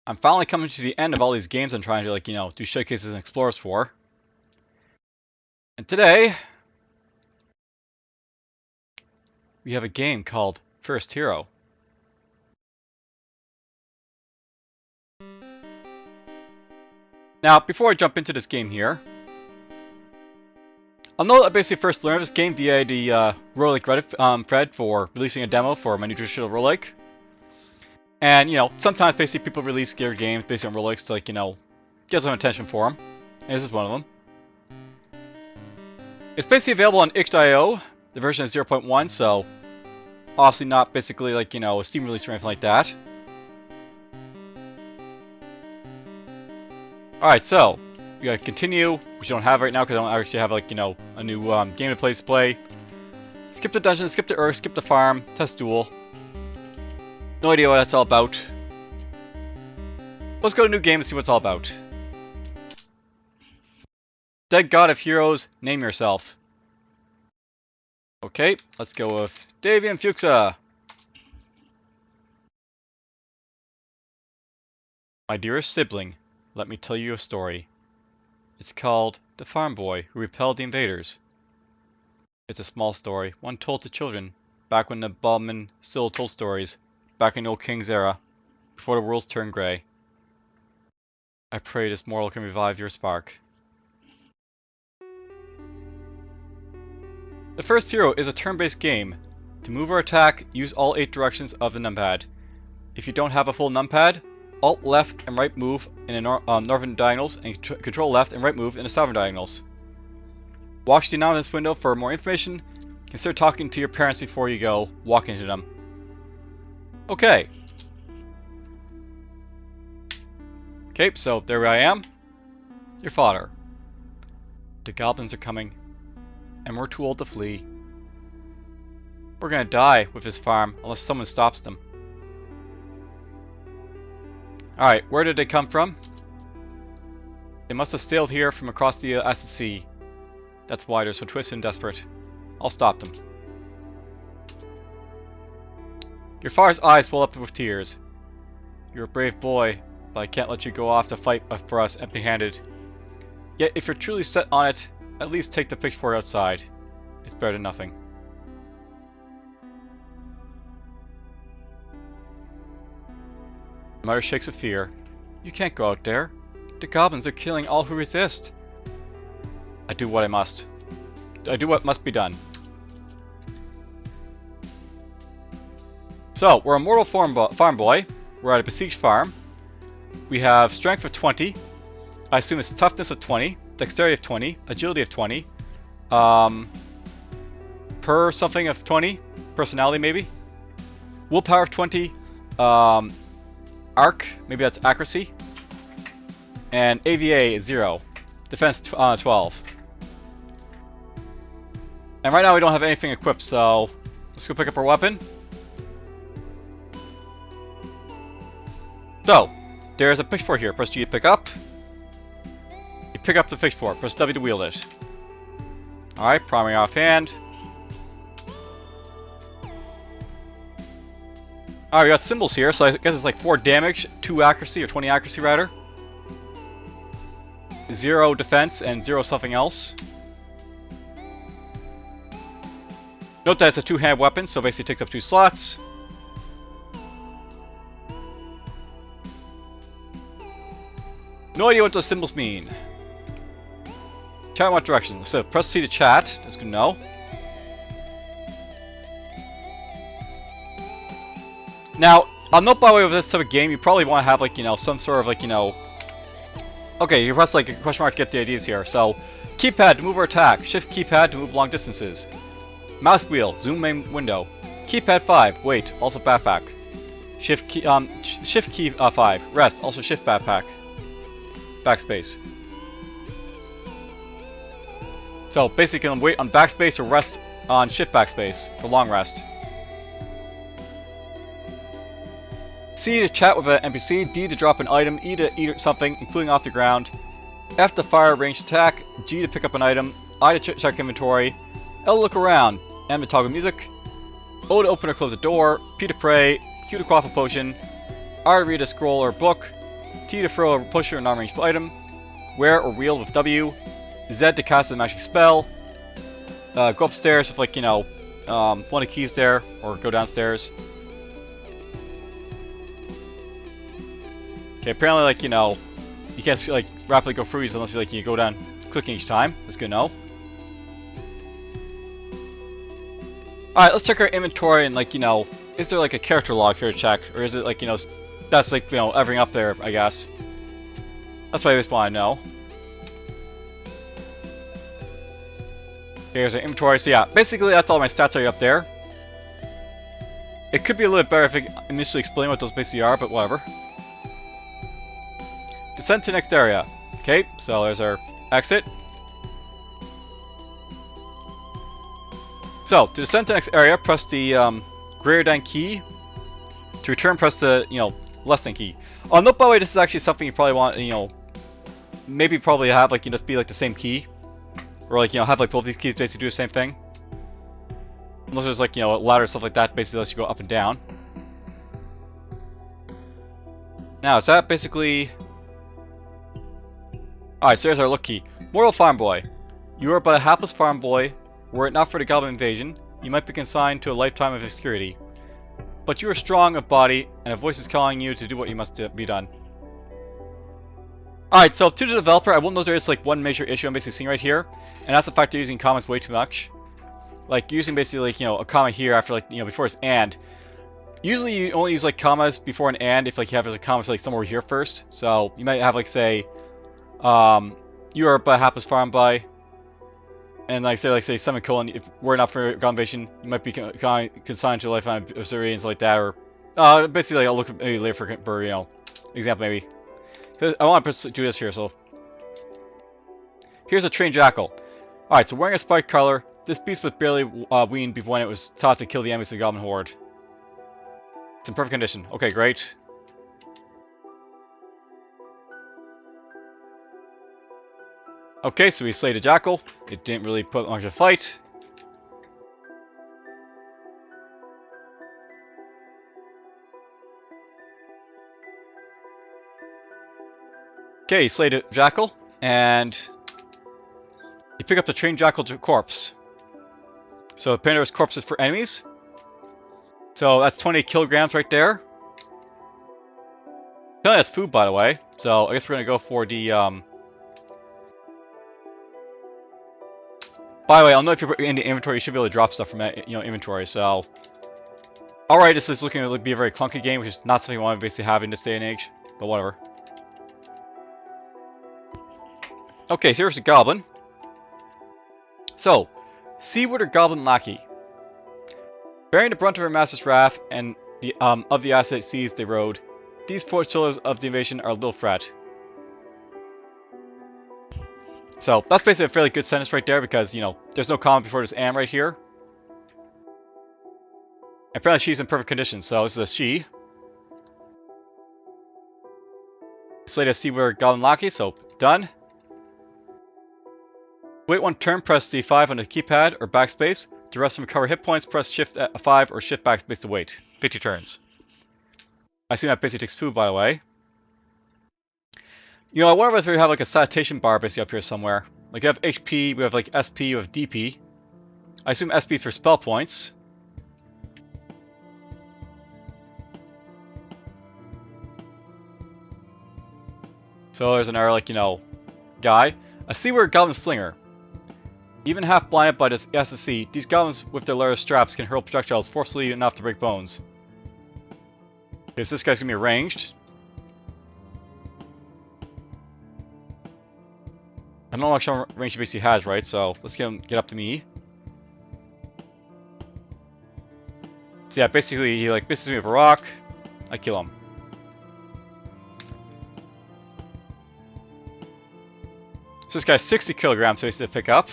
I'm finally coming to the end of all these games I'm trying to, do showcases and explorers for. And today, we have a game called First Hero. Now, before I jump into this game here, I'll know I basically first learned of this game via the Roguelike Reddit thread for releasing a demo for my new traditional roguelike. And, sometimes basically people release their games based on roguelikes to, get some attention for them. And this is one of them. It's basically available on itch.io. The version is 0.1, so obviously not basically a Steam release or anything like that. Alright, so we gotta continue, which I don't have right now because I don't actually have a new game to play. Skip the dungeon, skip the Earth, skip the farm, test duel. No idea what that's all about. Let's go to new game and see what it's all about. Dead God of Heroes, name yourself. Okay, let's go with DFuxa. My dearest sibling, let me tell you a story. It's called The Farm Boy Who Repelled the Invaders. It's a small story, one told to children, back when the baldmen still told stories, back in the old king's era, before the world's turned grey. I pray this moral can revive your spark. The First Hero is a turn-based game. To move or attack, use all 8 directions of the numpad. If you don't have a full numpad, Alt left and right move in the northern diagonals and control left and right move in the southern diagonals. Watch the announcements window for more information. Consider talking to your parents before you go walk into them. Okay. Okay, so there I am. Your father. The goblins are coming, and we're too old to flee. We're gonna die with this farm unless someone stops them. Alright, where did they come from? They must have sailed here from across the acid sea. That's why they're so twisted and desperate. I'll stop them. Your father's eyes well up with tears. You're a brave boy, but I can't let you go off to fight for us empty-handed. Yet if you're truly set on it, at least take the pitchfork outside. It's better than nothing. The mother shakes with fear. You can't go out there. The goblins are killing all who resist. I do what I must. I do what must be done. So, we're a mortal farm boy. We're at a besieged farm. We have strength of 20. I assume it's toughness of 20, dexterity of 20, agility of 20, per something of 20, personality maybe, willpower of 20, arc, maybe that's accuracy, and AVA is 0, defense 12. And right now we don't have anything equipped, so let's go pick up our weapon. So, there's a pitchfork here. Press G to pick up. You pick up the pitchfork. Press W to wield it. Alright, primary offhand. Alright, we got symbols here, so I guess it's like 4 damage, 2 accuracy, or 20 accuracy rather. 0 defense, and 0 something else. Note that it's a 2-hand weapon, so basically it takes up 2 slots. No idea what those symbols mean. Chat in what direction? So press C to chat. That's good to know. Now, I'll note by way of this type of game, you probably want to have some sort of okay, you press a question mark to get the ideas here. So, keypad to move or attack. Shift keypad to move long distances. Mouse wheel, zoom main window. Keypad 5, wait, also backpack. Shift key 5, rest, also shift backpack. Backspace. So basically you can wait on backspace or rest on shift backspace for long rest. C to chat with an NPC, D to drop an item, E to eat something, including off the ground, F to fire ranged attack, G to pick up an item, I to check inventory, L to look around, M to toggle music, O to open or close a door, P to pray, Q to quaff a potion, R to read a scroll or book, T to throw a push or non-ranged item. Wear or wield with W. Z to cast a magic spell. Go upstairs with like, you know, one of the keys there, or go downstairs. Okay, apparently, like, you know, you can't like rapidly go through these unless you like you go down clicking each time. That's good to know. Alright, let's check our inventory and like, you know, is there like a character log here to check? Or is it like, you know, that's like, you know, everything up there, I guess. That's what I just want to know. Here's our inventory. So yeah, basically that's all my stats are up there. It could be a little bit better if I initially explain what those basically are, but whatever. Descend to the next area. Okay, so there's our exit. So, to descend to the next area, press the greater than key. To return, press the, you know, less than key. Oh, note, by the way, this is actually something you probably want, you know, maybe probably have, like, you just be, like, the same key. Or, like, you know, have, like, both these keys basically do the same thing. Unless there's, like, you know, a ladder or stuff like that, basically lets you go up and down. Now, is that basically... Alright, so there's our look key. Mortal Farm Boy. You are but a hapless farm boy. Were it not for the goblin invasion, you might be consigned to a lifetime of obscurity. But you are strong of body, and a voice is calling you to do what you must be done. Alright, so to the developer, I will note there is like one major issue I'm basically seeing right here, and that's the fact they're using commas way too much. Like using basically like, you know, a comma here after like, you know, before it's and. Usually you only use like commas before an and if like you have like commas like somewhere here first. So you might have like say, you are but a hapless farm boy. And like say semicolon, if we're not for goblin invasion, you might be consigned to a lifetime of obscurity and stuff like that, or basically like, I'll look maybe later for you know, example maybe. I want to do this here, so here's a trained jackal. Alright, so wearing a spiked collar, this beast was barely weaned before when it was taught to kill the enemies of the goblin horde. It's in perfect condition. Okay, great. Okay, so we slayed a jackal. It didn't really put much of a fight. Okay, you slayed a jackal, and you pick up the trained jackal corpse. So apparently there's corpses for enemies. So that's 20 kilograms right there. Apparently that's food, by the way. So I guess we're gonna go for the By the way, I'll know if you're in the inventory, you should be able to drop stuff from inventory. So, alright, this is looking to be a very clunky game, which is not something you want to basically have in this day and age. But whatever. Okay, so here's the goblin. So, Seaward or Goblin Lackey. Bearing the brunt of her master's wrath and of the asset seas they rode, these foot-soldiers of the invasion are a little fret. So, that's basically a fairly good sentence right there because, you know, there's no comma before this am right here. Apparently she's in perfect condition, so this is a she. Slate a Seaward Goblin Lackey, so done. Wait one turn, press D5 on the keypad or backspace. To rest and recover hit points, press Shift 5 or Shift backspace to wait. 50 turns. I assume that basically takes food, by the way. You know, I wonder if we have like a sanitation bar basically up here somewhere. Like we have HP, we have like SP, we have DP. I assume SP for spell points. So there's another like, you know, guy. A Seaward Goblin Slinger. Even half blinded by this SSC, these goblins with their leather straps can hurl projectiles forcefully enough to break bones. Okay, so this guy's gonna be ranged. I don't know how much range he basically has, right? So let's get him get up to me. So yeah, basically he like misses me with a rock. I kill him. So this guy's 60 kilograms, so he's to pick up.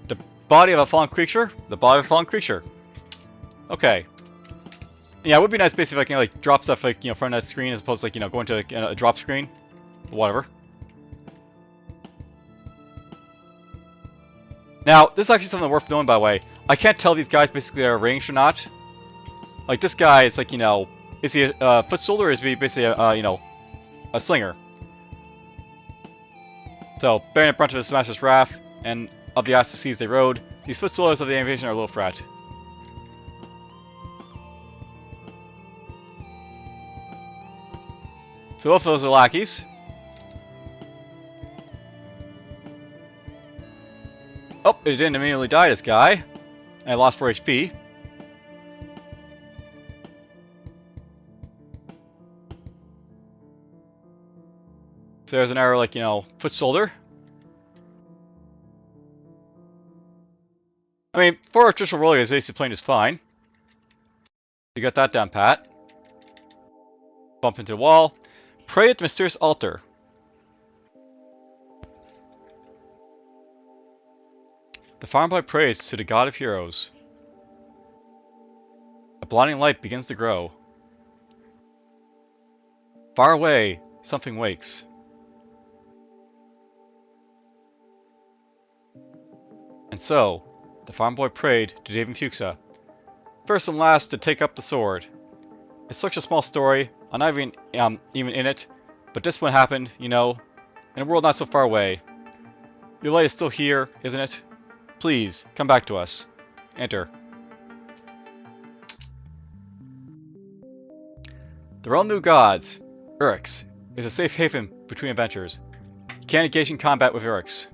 The body of a fallen creature. The body of a fallen creature. Okay. Yeah, it would be nice basically if I can like drop stuff like, you know, from that screen as opposed to like, you know, going to like, a drop screen. Whatever. Now, this is actually something worth knowing, by the way. I can't tell these guys basically are ranged or not. Like, this guy is like, you know, Is he a foot soldier or is he basically a, you know, a slinger? So, bearing the brunt of his master's wrath and of the ass to seize they rode, these foot soldiers of the invasion are a little fret. So both of those are lackeys. Oh, it didn't immediately die, this guy. And I lost 4 HP. So there's an arrow, like, you know, foot soldier. I mean, for a traditional roller, his basic plane is fine. You got that down pat. Bump into the wall. Pray at the mysterious altar. The farm boy prays to the god of heroes. A blinding light begins to grow. Far away, something wakes. And so, the farm boy prayed to DFuxa, first and last to take up the sword. It's such a small story, I'm not even in it, but this one happened, you know, in a world not so far away. Your light is still here, isn't it? Please, come back to us. Enter. The realm new gods. Urix is a safe haven between adventures. You can't engage in combat with Urix.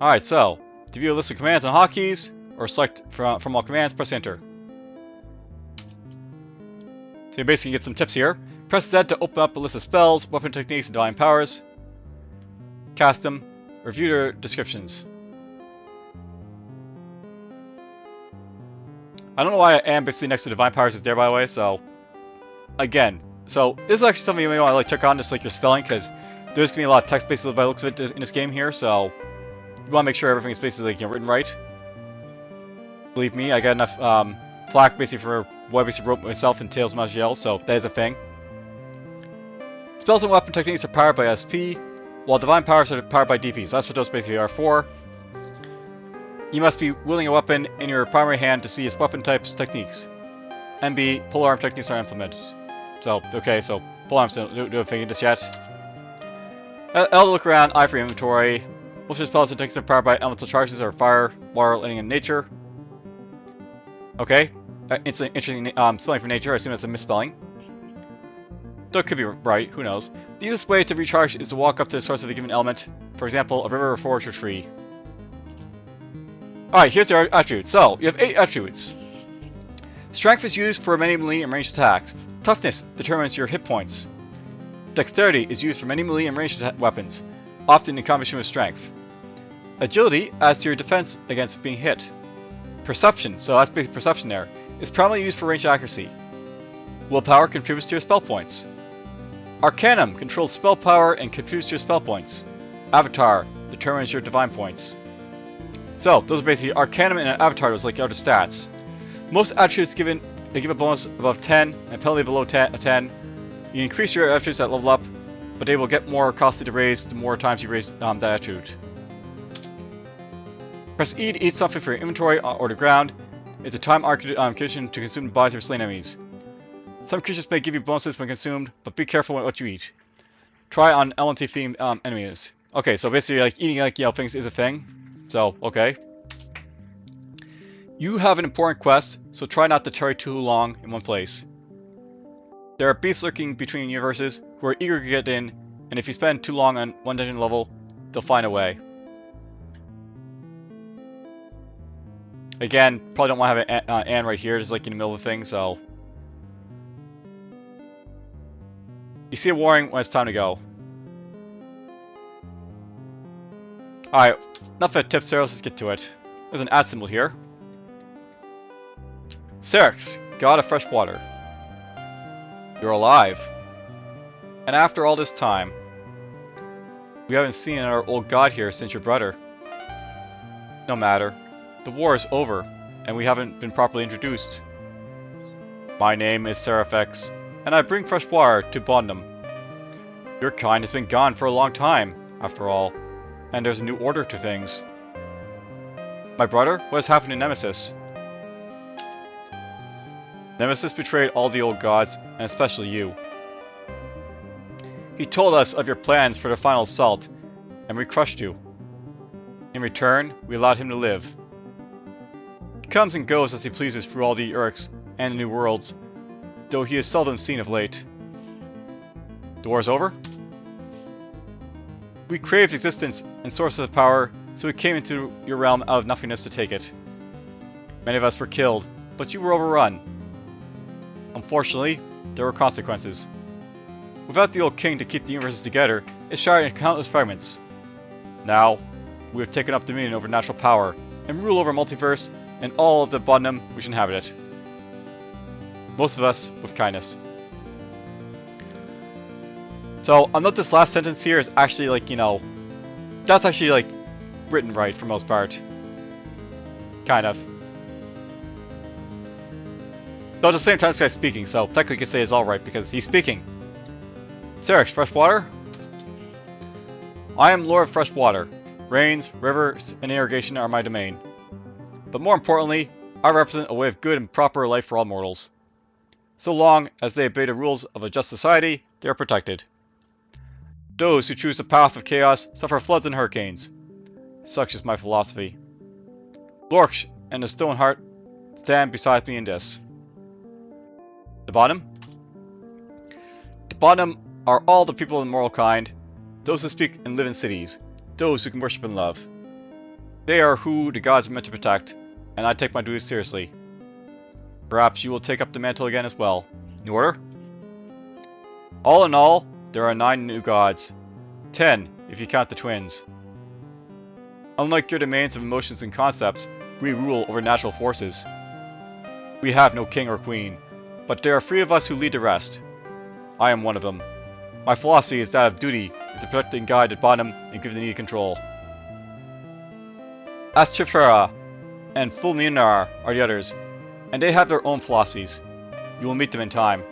Alright, so, to view a list of commands and hotkeys, or select from all commands, press enter. So you basically get some tips here. Press Z to open up a list of spells, weapon techniques, and divine powers. Cast them. Review their descriptions. I don't know why I am basically next to divine powers is there, by the way, so... Again, so this is actually something you may want to like check on, just like your spelling, because there's going to be a lot of text basically by the looks of it in this game here, so... You want to make sure everything is basically like, you know, written right. Believe me, I got enough flack basically for what I basically wrote myself in Tales of Magiel, so that is a thing. Spells and weapon techniques are powered by SP, while divine powers are powered by DP, so that's what those basically are for. You must be wielding a weapon in your primary hand to see its weapon types techniques. MB, polearm techniques are implemented. So, okay, so polearms don't do a thing just yet. L to look around, I for inventory. Most of the spells and techniques are powered by elemental charges or fire, water, lightning, and nature. Okay, interesting spelling for nature. I assume that's a misspelling. Though it could be right, who knows. The easiest way to recharge is to walk up to the source of a given element. For example, a river, a forest, or tree. Alright, here's your attributes. So, you have 8 attributes. Strength is used for many melee and ranged attacks. Toughness determines your hit points. Dexterity is used for many melee and ranged weapons, often in combination with strength. Agility adds to your defense against being hit. Perception, so that's basically perception there, is primarily used for ranged accuracy. Willpower contributes to your spell points. Arcanum controls spell power and contributes to your spell points. Avatar determines your divine points. So, those are basically Arcanum and Avatar, those like other stats. Most attributes they give a bonus above 10 and penalty below 10. You increase your attributes that level up, but they will get more costly to raise the more times you raise that attribute. Press E to eat something for your inventory or the ground. It's a time condition to consume the bodies of slain enemies. Some creatures may give you bonuses when consumed, but be careful with what you eat. Try on LNT themed enemies. Okay, so basically like eating like, you know, things is a thing. So, okay. You have an important quest, so try not to tarry too long in one place. There are beasts lurking between universes who are eager to get in, and if you spend too long on one dungeon level, they'll find a way. Again, probably don't want to have an Anne right here, just like in the middle of the thing, so... You see a warning when it's time to go. Alright, enough of tips there, let's get to it. There's an @ symbol here. Syrinx, god of fresh water. You're alive. And after all this time, we haven't seen our old god here since your brother. No matter. The war is over, and we haven't been properly introduced. My name is Seraphex, and I bring fresh water to Bondum. Your kind has been gone for a long time, after all, and there's a new order to things. My brother, what has happened to Nemesis? Nemesis betrayed all the old gods, and especially you. He told us of your plans for the final assault, and we crushed you. In return, we allowed him to live. He comes and goes as he pleases through all the Urks and the New Worlds, though he is seldom seen of late. The war is over? We craved existence and sources of power, so we came into your realm out of nothingness to take it. Many of us were killed, but you were overrun. Unfortunately, there were consequences. Without the old king to keep the universes together, it shattered into countless fragments. Now, we have taken up dominion over natural power, and rule over multiverse and all of the Bodnum which inhabit it. Most of us with kindness. So, I'll note this last sentence here is actually like, that's actually like written right for most part. Kind of. Though at the same time this guy's speaking, so technically you could say it's alright because he's speaking. Serix, fresh water? I am Lord of Fresh Water. Rains, rivers, and irrigation are my domain. But more importantly, I represent a way of good and proper life for all mortals. So long as they obey the rules of a just society, they are protected. Those who choose the path of chaos suffer floods and hurricanes. Such is my philosophy. Lorch and the Stoneheart stand beside me in this. The bottom? The bottom are all the people of the moral kind, those who speak and live in cities, those who can worship and love. They are who the gods are meant to protect, and I take my duties seriously. Perhaps you will take up the mantle again as well. New order? All in all, there are 9 new gods. 10, if you count the twins. Unlike your domains of emotions and concepts, we rule over natural forces. We have no king or queen, but there are 3 of us who lead the rest. I am one of them. My philosophy is that of duty, is to protect and guide the bottom and give the needed control. Astrifera and Fulminar are the others, and they have their own philosophies. You will meet them in time.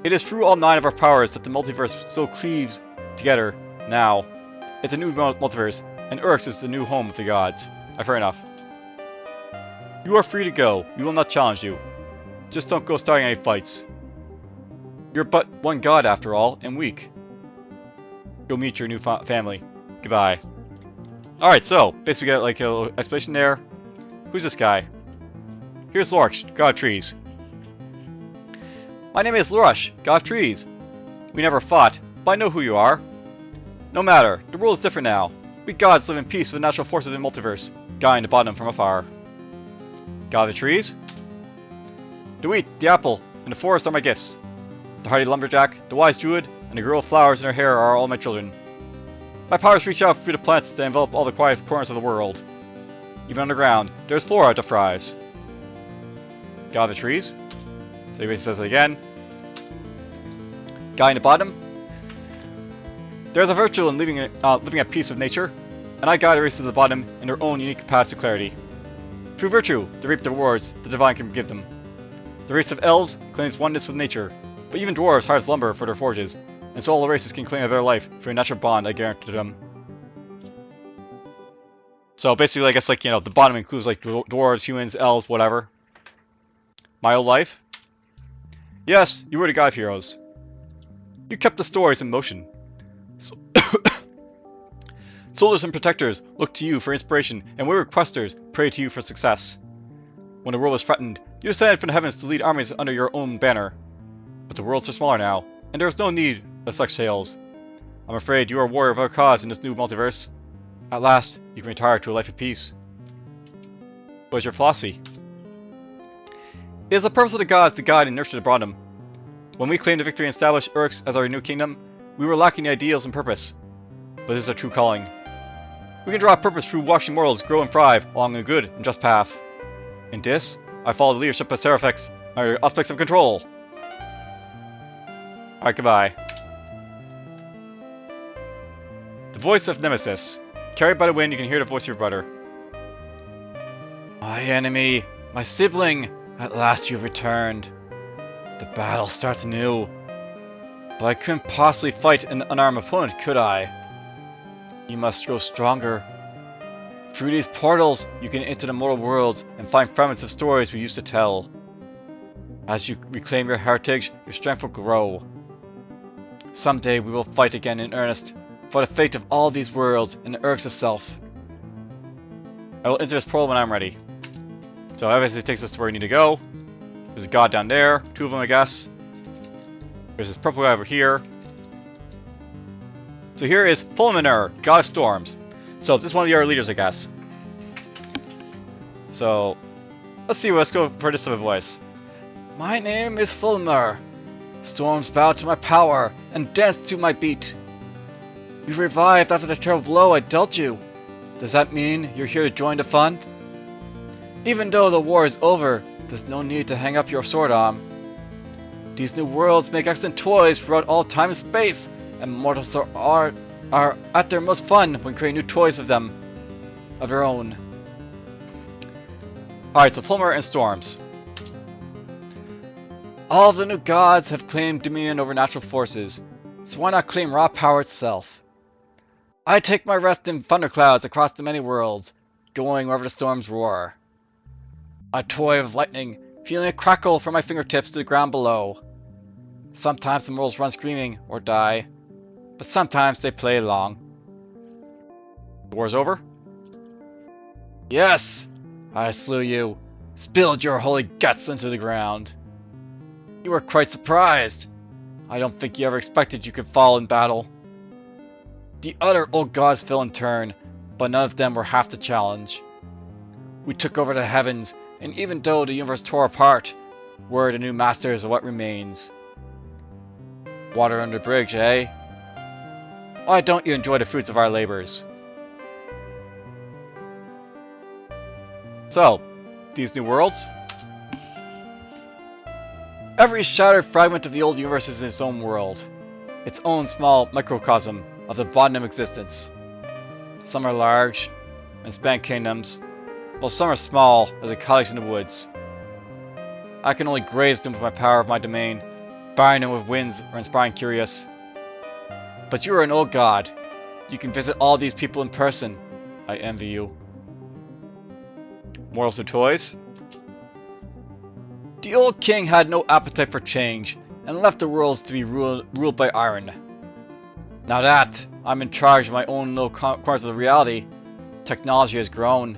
It is through all 9 of our powers that the multiverse so cleaves together now. It's a new multiverse, and Urks is the new home of the gods. Fair enough. You are free to go. We will not challenge you. Just don't go starting any fights. You're but one god after all, and weak. Go meet your new family. Goodbye. Alright, so, basically we got like a little explanation there. Who's this guy? Here's Lorch, god of trees. My name is Lorch, god of trees. We never fought, but I know who you are. No matter, the world is different now. We gods live in peace with the natural forces of the multiverse, guiding the bottom from afar. God of the trees? The wheat, the apple, and the forest are my gifts. The hardy lumberjack, the wise druid, and the girl with flowers in her hair are all my children. My powers reach out through the plants to envelop all the quiet corners of the world. Even underground, there's flora to thrive. God of the trees? So he basically says it again. Guy in the bottom? There's a virtue in living at peace with nature, and I guide the races of the bottom in their own unique paths to clarity. Through virtue, they reap the rewards the divine can give them. The race of elves claims oneness with nature, but even dwarves harvest lumber for their forges, and so all the races can cling to their life for a natural bond I guarantee to them. So basically, I guess, like, the bottom includes, like, dwarves, humans, elves, whatever. My old life? Yes, you were the god of heroes. You kept the stories in motion. So soldiers and protectors looked to you for inspiration, and we questers prayed to you for success. When the world was threatened, you descended from the heavens to lead armies under your own banner. But the worlds are smaller now, and there is no need of such tales. I'm afraid you are a warrior of our cause in this new multiverse. At last, you can retire to a life of peace. What is your philosophy? It is the purpose of the gods to guide and nurture the bottom. When we claimed the victory and established Urks as our new kingdom, we were lacking the ideals and purpose. But this is our true calling. We can draw a purpose through watching mortals grow and thrive along a good and just path. In this, I follow the leadership of Seraphix, my aspects of control. Alright, goodbye. The voice of Nemesis. Carried by the wind, you can hear the voice of your brother. My enemy, my sibling, at last you've returned. The battle starts anew. But I couldn't possibly fight an unarmed opponent, could I? You must grow stronger. Through these portals, you can enter the mortal worlds and find fragments of stories we used to tell. As you reclaim your heritage, your strength will grow. Someday we will fight again in earnest for the fate of all these worlds and Earth itself. I will enter this portal when I'm ready. So obviously it takes us to where we need to go. There's a god down there, 2 of them I guess. There's this purple guy over here. So here is Fulminer, god of storms. So this is one of your leaders I guess. So let's go for this type of voice. My name is Fulminer. Storms bow to my power and dance to my beat. You revived after the terrible blow I dealt you. Does that mean you're here to join the fun? Even though the war is over, there's no need to hang up your sword arm. These new worlds make excellent toys throughout all time and space, and mortals are at their most fun when creating new toys of their own. Alright, so Fulmer and Storms. All of the new gods have claimed dominion over natural forces, so why not claim raw power itself? I take my rest in thunderclouds across the many worlds, going wherever the storms roar. I toy with lightning, feeling a crackle from my fingertips to the ground below. Sometimes the mortals run screaming or die, but sometimes they play along. The war's over? Yes! I slew you, spilled your holy guts into the ground. You were quite surprised. I don't think you ever expected you could fall in battle. The other old gods fell in turn, but none of them were half the challenge. We took over the heavens, and even though the universe tore apart, we're the new masters of what remains. Water under the bridge, eh? Why don't you enjoy the fruits of our labors? So, these new worlds? Every shattered fragment of the old universe is its own world, its own small microcosm of the bottom of existence. Some are large and span kingdoms, while some are small as a cottage in the woods. I can only graze them with my power of my domain, burying them with winds or inspiring curious. But you are an old god. You can visit all these people in person. I envy you. Morals and toys? The old king had no appetite for change, and left the worlds to be ruled by iron. Now that I'm in charge of my own little corners of the reality, technology has grown.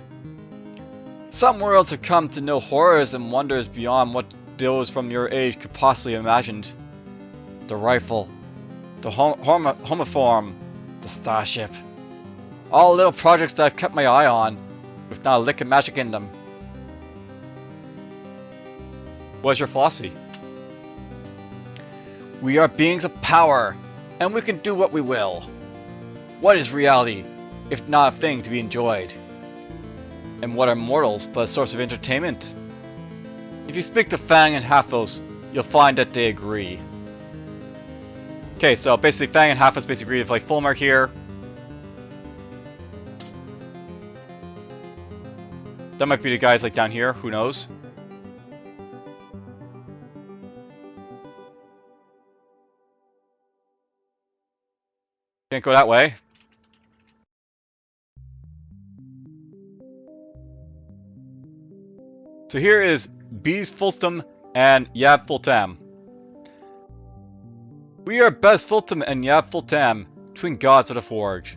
Some worlds have come to know horrors and wonders beyond what those from your age could possibly have imagined. The rifle, the homoform, the starship. All little projects that I've kept my eye on, with not a lick of magic in them. What is your philosophy? We are beings of power, and we can do what we will. What is reality, if not a thing to be enjoyed? And what are mortals but a source of entertainment? If you speak to Fang and Halfos, you'll find that they agree. Okay, so basically Fang and Halfos basically agree with like Fulmer here. That might be the guys like down here, who knows? Can't go that way. So here is Bees Fulstum and Yab Fultam. We are Bez Fultam and Yab Fultam, twin gods of the Forge.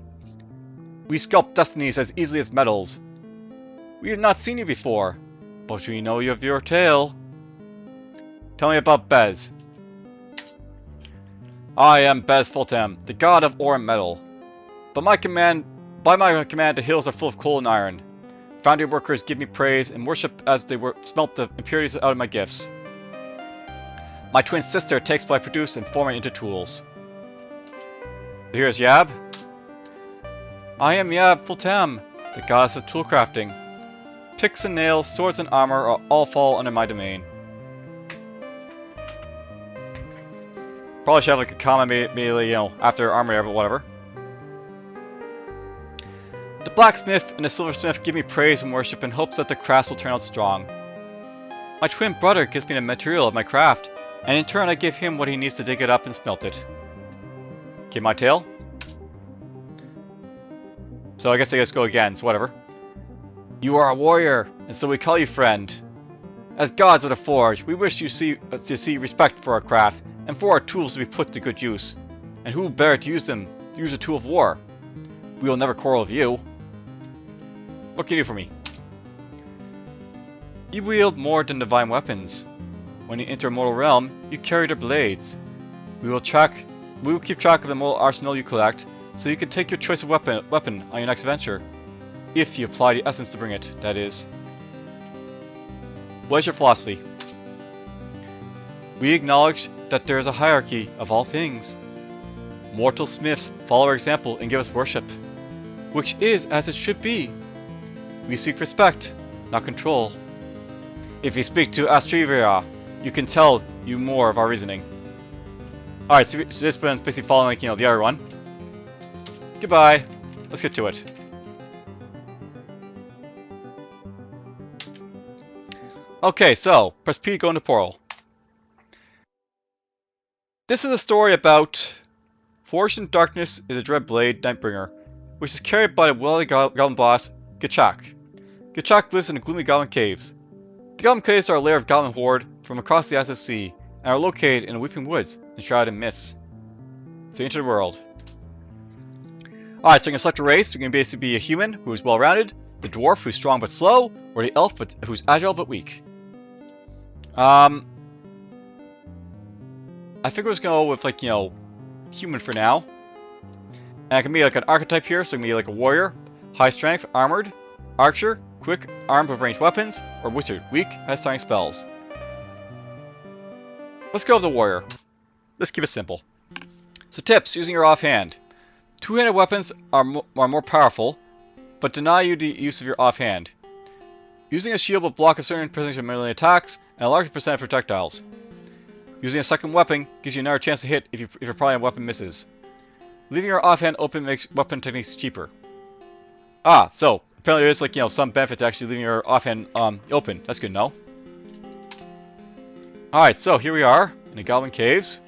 We sculpt destinies as easily as metals. We have not seen you before, but we know you of your tale. Tell me about Bez. I am Bez Fultam, the god of ore and metal. By my command, the hills are full of coal and iron. Foundry workers give me praise and worship as they smelt the impurities out of my gifts. My twin sister takes what I produce and form it into tools. Here's Yab. I am Yab Fultam, the goddess of tool crafting. Picks and nails, swords and armor all fall under my domain. Probably should have like a comment immediately, after armor there, but whatever. The blacksmith and the silversmith give me praise and worship in hopes that the crafts will turn out strong. My twin brother gives me the material of my craft, and in turn I give him what he needs to dig it up and smelt it. Okay, my tale. So I guess go again, so whatever. You are a warrior, and so we call you friend. As gods of the Forge, we wish to see respect for our craft, and for our tools to be put to good use. And who better to use them, to use a tool of war? We will never quarrel with you. What can you do for me? You wield more than divine weapons. When you enter a mortal realm, you carry their blades. We will keep track of the mortal arsenal you collect, so you can take your choice of weapon on your next venture. If you apply the essence to bring it, that is. What is your philosophy? We acknowledge that there is a hierarchy of all things. Mortal smiths follow our example and give us worship, which is as it should be. We seek respect, not control. If you speak to Astrivia, you can tell you more of our reasoning. Alright, so this one's basically following, like, the other one. Goodbye. Let's get to it. Okay, so, press P to go into portal. This is a story about Forged in Darkness is a dread blade, Nightbringer, which is carried by the wily goblin boss, Gachak. Gachak lives in the gloomy goblin caves. The goblin caves are a lair of goblin horde from across the Azure Sea, and are located in the Weeping Woods, enshrouded in mist. So enter the world. Alright, so you're going to select a race. You're going to basically be a human who is well-rounded, the dwarf who's strong but slow, or the elf who's agile but weak. I think we're just going to go with, like, human for now. And I can be like an archetype here, so I can be like a warrior, high strength, armored, archer, quick, armed with ranged weapons, or wizard, weak, has starting spells. Let's go with the warrior. Let's keep it simple. So tips, using your offhand. Two-handed weapons are more powerful, but deny you the use of your offhand. Using a shield will block a certain percentage of melee attacks, and a larger percent of projectiles. Using a second weapon gives you another chance to hit if your primary weapon misses. Leaving your offhand open makes weapon techniques cheaper. Ah, so apparently there's like some benefit to actually leaving your offhand open. That's good to know. Alright, so here we are in the Goblin Caves.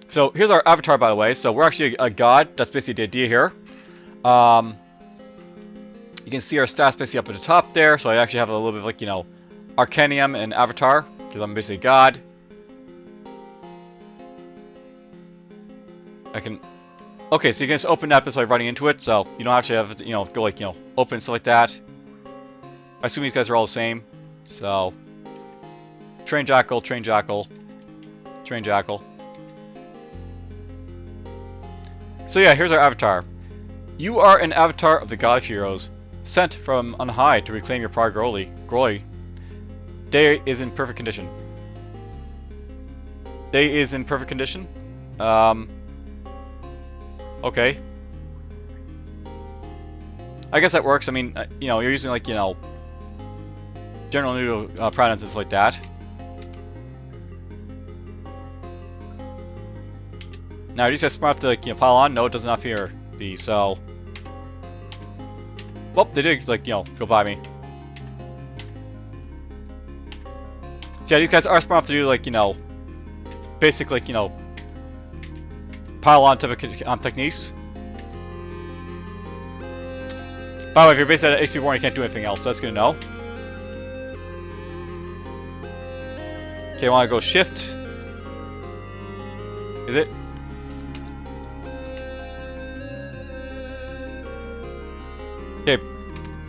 So here's our avatar, by the way. So we're actually a god. That's basically the idea here. You can see our stats basically up at the top there. So I actually have a little bit of like Arcanium and Avatar because I'm basically a god. I can. Okay, so you can just open that this by running into it. So you don't actually have to go like open and stuff like that. I assume these guys are all the same. So train jackal, train jackal, train jackal. So yeah, here's our avatar. You are an avatar of the God of Heroes, sent from on high to reclaim your prior glory. Day is in perfect condition. Day is in perfect condition? Okay. I guess that works. I mean, you're using like, general neutral pronouns and stuff like that. Now, are these guys smart to, like, pile on? No, it does not appear to be, so... Well, they did, like, go by me. So yeah, these guys are smart enough to do, like, basic, like, pile on type of techniques. By the way, if you're basically at HP 1, you can't do anything else, so that's good to know. Okay, I want to go shift. Is it? Okay,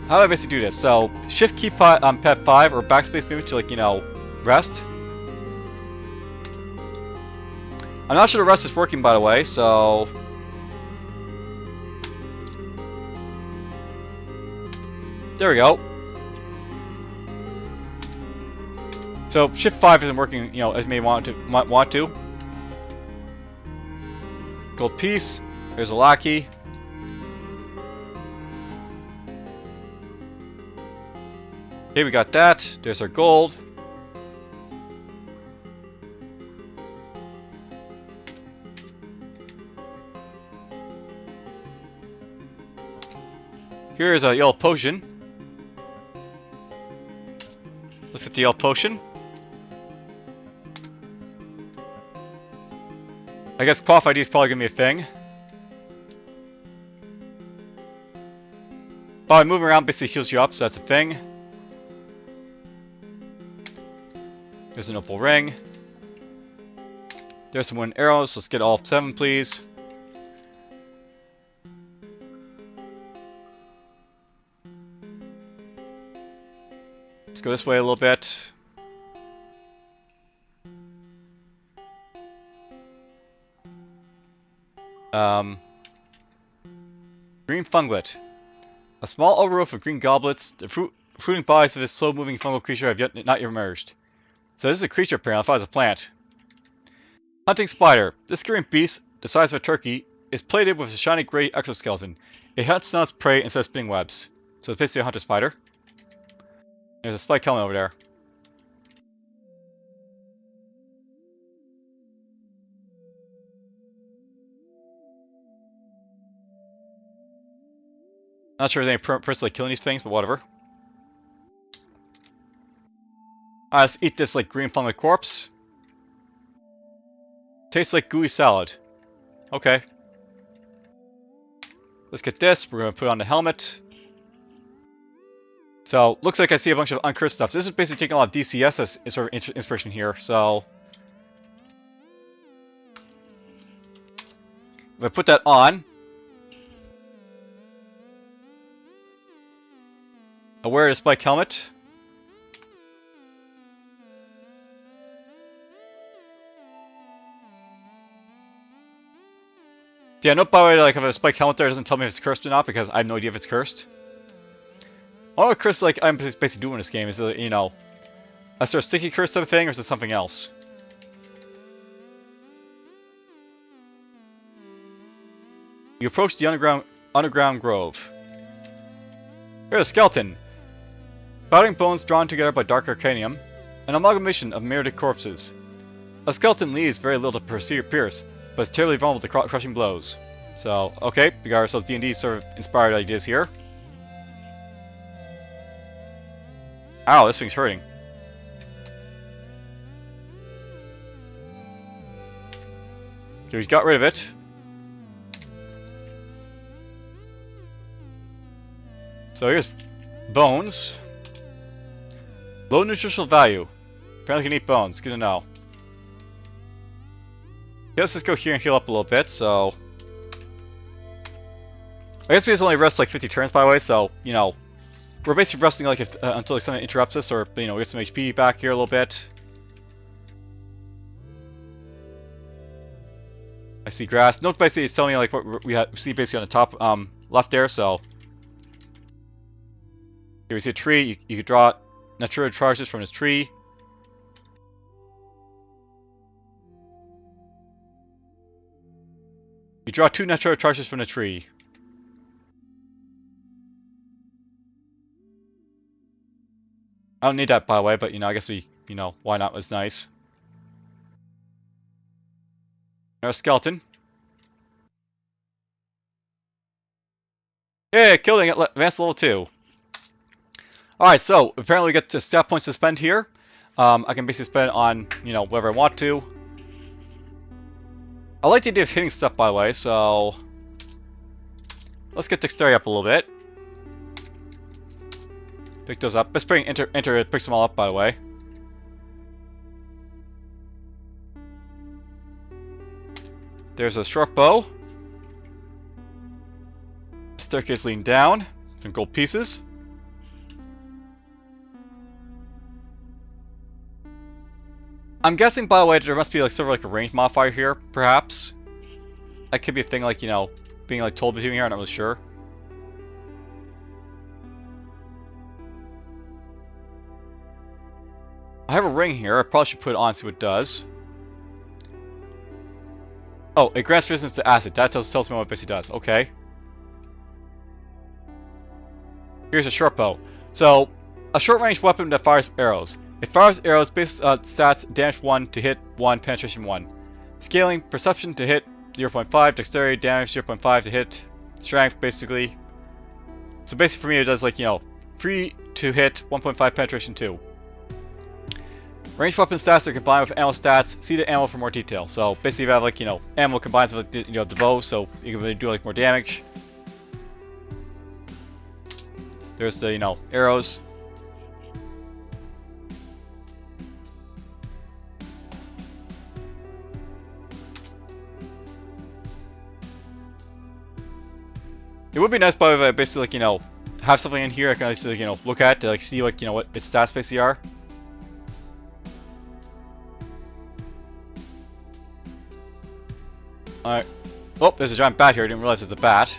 how do I basically do this? So, shift key on pad 5 or backspace maybe to, like, rest. I'm not sure the rest is working, by the way, so... There we go. So, shift 5 isn't working, as you may want to. Gold piece. There's a lackey. Okay, we got that. There's our gold. Here's a yellow potion. Let's get the yellow potion. I guess quaff ID is probably gonna be a thing. By moving around basically heals you up, so that's a thing. There's an opal ring. There's some wooden arrows. Let's get all 7, please. Let's go this way a little bit. Green funglet. A small overgrowth of green goblets. The fruiting bodies of this slow-moving fungal creature have not yet emerged. So this is a creature apparently. I thought it was a plant. Hunting spider. This scurrying beast, the size of a turkey, is plated with a shiny gray exoskeleton. It hunts down its prey instead of spinning webs. So it's basically a hunter spider. There's a spike helmet over there. Not sure there's any person like killing these things, but whatever. Alright, let's eat this like green fungal corpse. Tastes like gooey salad. Okay. Let's get this. We're gonna put on the helmet. So, looks like I see a bunch of uncursed stuff. So this is basically taking a lot of DCS as sort of inspiration here, so... if I put that on... I wear the spike helmet. Yeah, note by the way, like if a spike helmet there doesn't tell me if it's cursed or not, because I have no idea if it's cursed. I don't know what curse like I'm basically doing in this game. Is it, you know, a sort of sticky curse type of thing, or is it something else? You approach the underground grove. Here's a skeleton. Spouting bones drawn together by dark arcanium, an amalgamation of myriad corpses. A skeleton leaves very little to pierce, but is terribly vulnerable to crushing blows. So, okay, we got ourselves D&D sort of inspired ideas here. Ow, this thing's hurting. Okay, we got rid of it. So here's bones. Low nutritional value. Apparently can eat bones. Good to know. Okay, let's just go here and heal up a little bit, so... I guess we just only rest like 50 turns, by the way, so, you know... we're basically resting like if, until like, something interrupts us, or, you know, we get some HP back here a little bit. I see grass. Note basically it's telling me like what we see basically on the top left there, so... here we see a tree. You could draw natural charges from this tree. You draw 2 natural charges from the tree. I don't need that, by the way, but, you know, I guess we, you know, why not was nice. There's a skeleton. Yeah, killing it, advanced level 2. Alright, so, apparently we get to stat points to spend here. I can basically spend on, you know, whatever I want to. I like the idea of hitting stuff, by the way, so... let's get dexterity up a little bit. Pick those up. Let's bring enter picks them all up, by the way. There's a short bow. Staircase leading down. Some gold pieces. I'm guessing, by the way, there must be like sort of like a range modifier here, perhaps. That could be a thing, like, you know, being like told between here. I'm not really sure. I have a ring here. I probably should put it on and see what it does. Oh, it grants resistance to acid. That tells me what it basically does. Okay. Here's a short bow. So, a short-range weapon that fires arrows. It fires arrows based stats damage 1 to hit 1, penetration 1. Scaling, perception to hit 0.5, dexterity, damage 0.5 to hit, strength basically. So basically for me it does like, you know, 3 to hit, 1.5 penetration 2. Range weapon stats are combined with ammo stats. See the ammo for more detail. So basically you have like, you know, ammo combines with, you know, the bow, so you can really do like more damage. There's the, you know, arrows. It would be nice, by the way, basically, like, you know, have something in here I can actually, you know, look at to, like, see, like, you know, what its stats basically are. Alright. Oh, there's a giant bat here. I didn't realize there's a bat.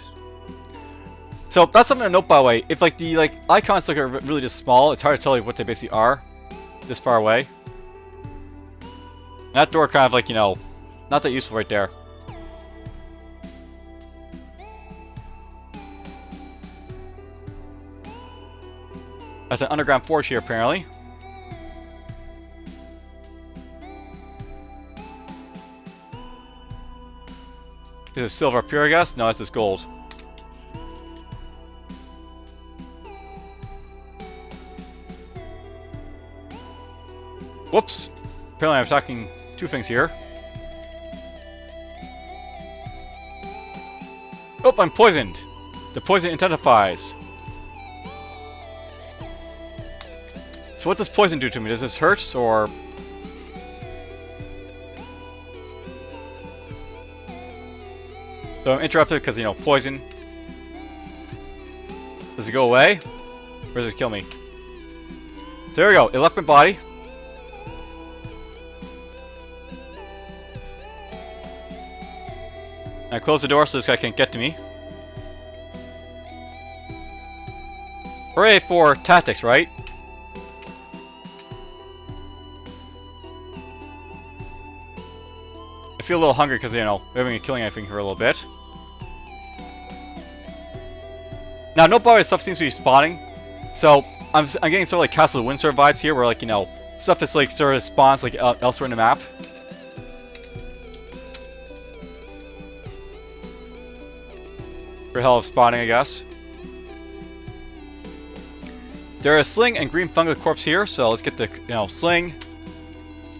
So, that's something to note, by the way. If, like, the, like, icons look are really just small, it's hard to tell, like, what they basically are this far away. And that door kind of, like, you know, not that useful right there. There's an underground forge here, apparently. Is it silver up here, I guess? No, that's just gold. Whoops. Apparently I'm attacking two things here. Oh, I'm poisoned. The poison intensifies. So what does poison do to me? Does this hurt, or... So I'm interrupted because, you know, poison. Does it go away? Or does it kill me? So there we go. It left my body. I close the door so this guy can't get to me. Hooray for tactics, right? I feel a little hungry because, you know, we haven't been killing anything for a little bit. Now, no body stuff seems to be spawning. So, I'm getting sort of like Castle of Windsor vibes here, where, like, you know, stuff that's like sort of spawns like elsewhere in the map. For hell of spawning, I guess. There is sling and green fungal corpse here, so let's get the, you know, sling.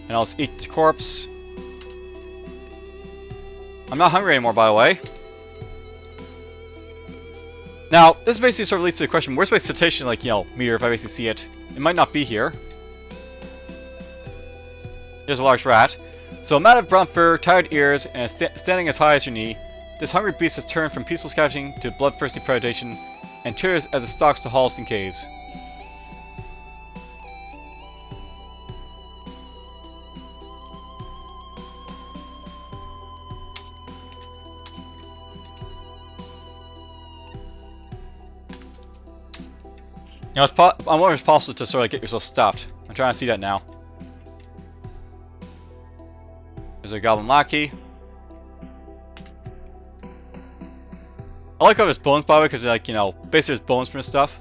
And I'll just eat the corpse. I'm not hungry anymore, by the way. Now, this basically sort of leads to the question, where's my citation, like, you know, meter if I basically see it? It might not be here. There's a large rat. So, a mat of brown fur, tired ears, and standing as high as your knee, this hungry beast has turned from peaceful scavenging to bloodthirsty predation, and tears as it stalks to halls and caves. You know, I'm wondering if it's possible to sort of get yourself stuffed. I'm trying to see that now. There's a goblin lackey. I like how there's bones, by the way, because, like, you know, basically there's bones from this stuff.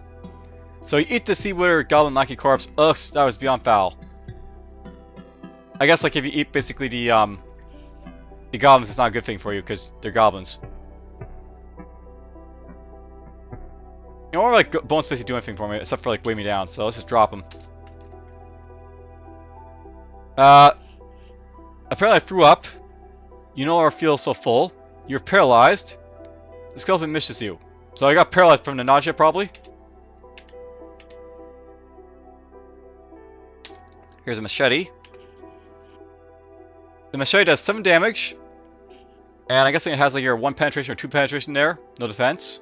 So you eat the sea wither goblin lackey corpse. Ugh, that was beyond foul. I guess, like, if you eat basically the goblins, it's not a good thing for you because they're goblins. You know, like, bones basically do anything for me except for, like, weigh me down. So let's just drop them. Apparently I threw up. You no longer feel so full. You're paralyzed. The skeleton misses you. So I got paralyzed from the nausea, probably. Here's a machete. The machete does 7 damage. And I guess it has like your 1 penetration or 2 penetration there. No defense.